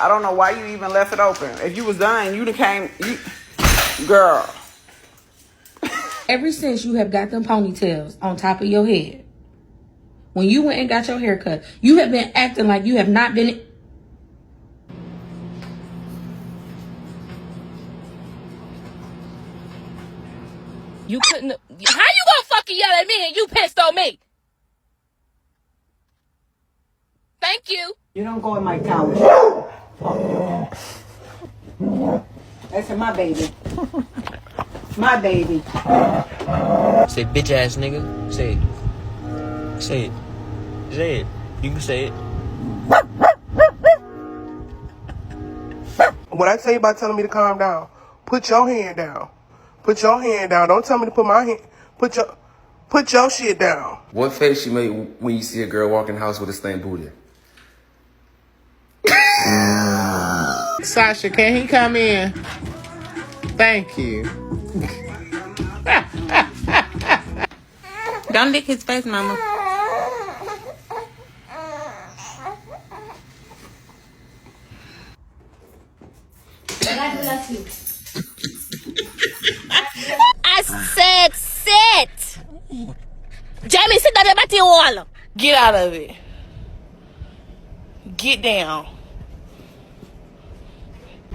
I don't know why you even left it open. If you was done, you'd have came. Girl. Ever since you have got them ponytails on top of your head, when you went and got your hair cut, you have been acting like you have not been. You couldn't. How you gonna fucking yell at me and you pissed on me? Thank you. You don't go in my couch. That's my baby. My baby. Say bitch ass nigga. Say it. Say it. Say it. You can say it. What I tell you about telling me to calm down, put your hand down. Put your hand down. Don't tell me to put my hand. Put your shit down. What face you make when you see a girl walk in the house with a stained booty? Sasha, can he come in? Thank you. Don't lick his face, mama. I said sit. Jamie, sit down there by the wall. Get out of it. Get down.